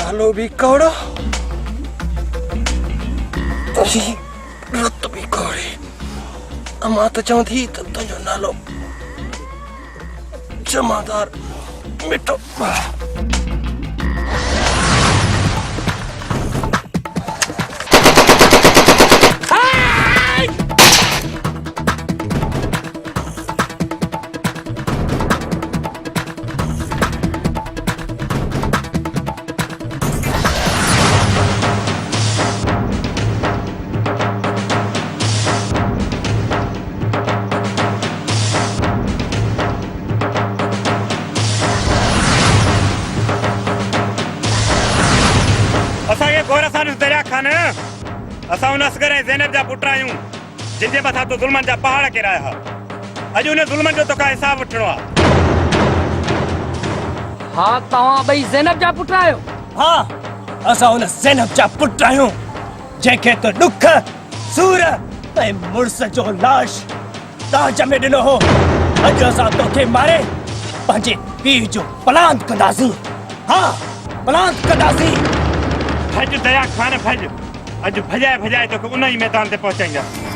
नालो भी कौड़ो रुत भी कौड़ी अमां तो चवंदी त तुंहिंजो नालो जमादार मिठो असां उन असगर ऐं ज़ैनब जा पुट आहियूं जिनजे मथां तो ज़ुल्मनि जा पहाड़ किराया हा अॼु उन ज़ुल्मनि जो तोखां हिसाब वठणो आहे हा तव्हां ॿई ज़ैनब जा पुट आहियो हा असां उन ज़ैनब जा पुट आहियूं जंहिंखे तो ॾुख सूर ऐं मुड़ुस जो लाश ताज में ॾिनो हो अॼु असां तोखे मारे पंहिंजे पीउ जो पलांद कंदासीं हा पलांद कंदासीं भॼ दया खान भॼ अॼु भॼाए भॼाए तोखे उन ई मैदान ते पहुचाईंदासीं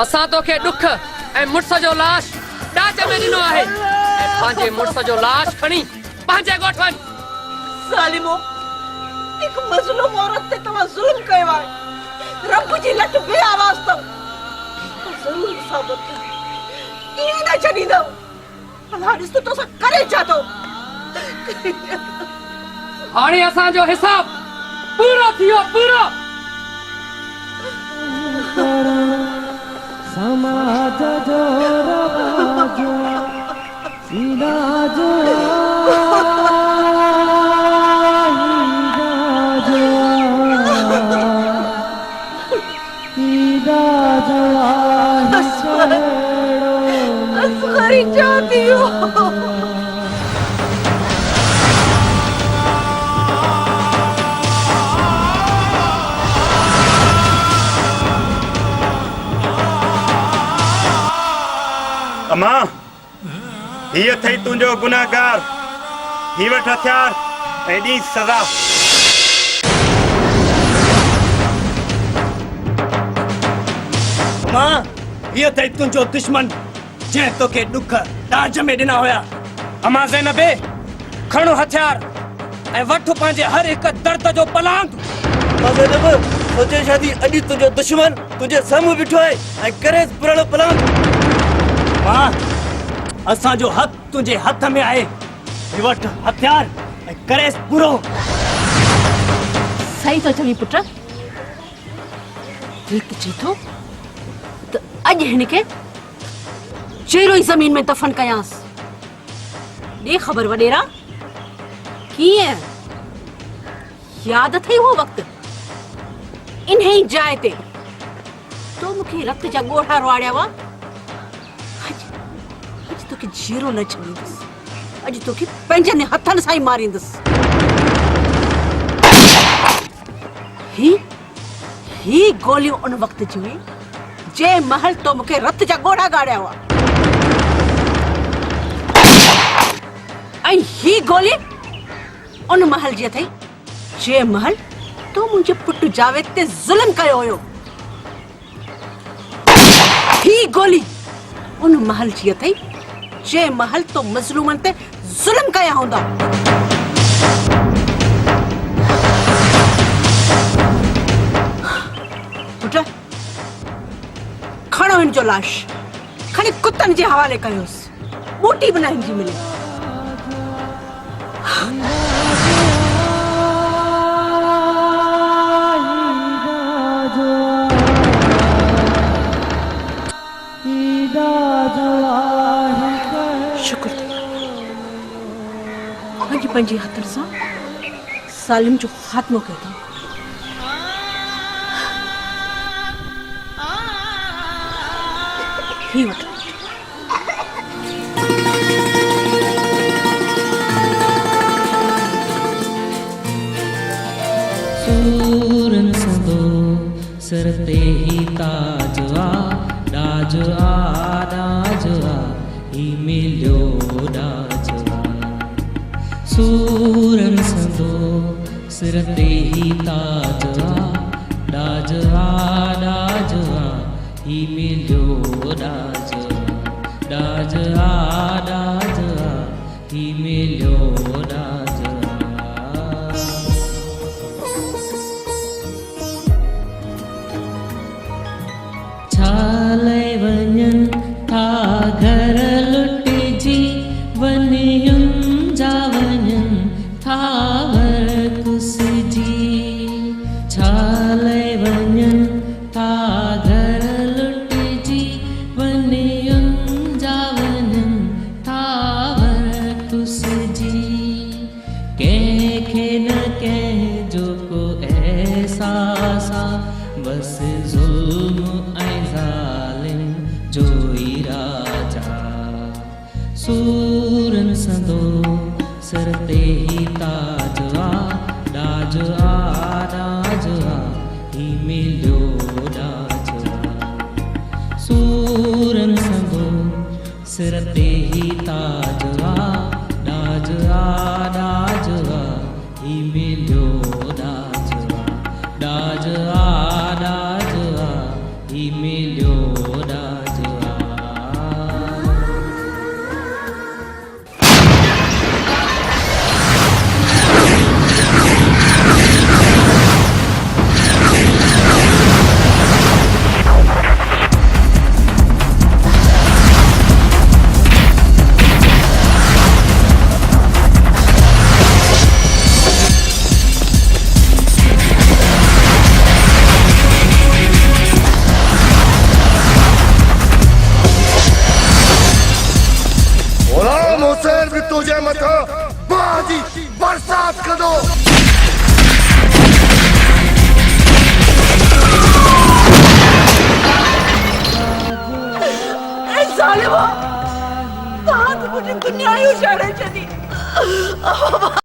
असां तोखे ॾुख ऐं मुड़ुस जो लाश ॾाज में ॾिनो आहे ऐं पंहिंजे मुड़ुस जो लाश खणी पंहिंजे ॻोठ वञ ज़ालिमो हिकु मज़लूम औरत ते तव्हां ज़ुल्म कयो आहे रब जी लट बे आवाज़ अथव ज़रूर साबित ईअं न छॾींदव भला ॾिस त तोसां करे छा थो हाणे असांजो हिसाब पूरो थियो पूरो समाज जो रवाज इलाज असगरी चाहती हो अम्मा ये थई तुंहिंजो गुनाहगार ही वठ हथियार ऐं ॾी सज़ा अम्मा ये थई तुंहिंजो दुश्मन जंहिं तोखे ॾुख ॾाज में ॾिना हुया अम्मा ज़ैनबे खणो हथियार ऐं वठ पंहिंजे हर हिकु दर्द जो पलांग ज़ैनब सोचे शादी अॼु तुंहिंजो दुश्मन तुंहिंजे साम्हूं बीठो आहे ऐं करे पुराणो पलांग मां असांजो हक तुंहिंजे हथ में आहे वठ हथियार ऐं करेसि पूरो सही तो चवी पुट दिल चए थो त अॼु हिनखे चेरो ई ज़मीन में दफ़न कयांसि ॾे ख़बर वॾेरा कीअं यादि अथई उहो वक़्तु इन्ही जाइ ते तो मूंखे रत जा ॻोढ़ा रुआड़िया हुआ अॼु तोखे जीरो न छॾींदुसि अॼु तोखे पंहिंजनि हथनि सां ई मारींदुसि ही गोलियूं उन वक़्त जूं हुई जंहिं महल तो मूंखे रत जा ॻोढ़ा ॻाड़िया हुआ ऐं ही गोली उन महल जी अथई जंहिं महल तो मुंहिंजे पुट जावेद ते ज़ुल्म कयो हुयो ही गोली उन महल जी अथई जंहिं महल तो मज़लूमनि ते ज़ुल्म कया हूंदा पुट खणो हिन जो लाश खणी कुतनि जे हवाले कयोसि ॿूटी बि न हिन जी मिले शुक्र अॼु पंहिंजे हथनि सां सालिम जो ख़ात्मो कयो अथऊं ही वठ सूरन संदो सर ते ही ताज आ डाज आ ही मिलियो डाज आ सूरन संदो सर ते ही ताज आ डाज आ ही मिलियो डाज आ ही मिलियो डाज छाले वञन था घर लुटिजी वनियुन जा वञन था वर कुसजी छाले वञन था घर लुटिजी वनियुन जा वञन था वर कुसजी कंहिंखे न कंहिंजो को एहसास आहे बस ज़ुल्म जो ई राजा सूरन संदो सर ते ही ताज आ डाज आ ही मिलियो डाज आ सूरन संदो सर ते ही ताज आ डाज आ ही मिलियो डाज आ ही मिलियो डाज तुझे मत बाजी बरसात कर दो ज़ालिमो तव्हां त मुंहिंजी दुनिया ई उजाड़े छॾी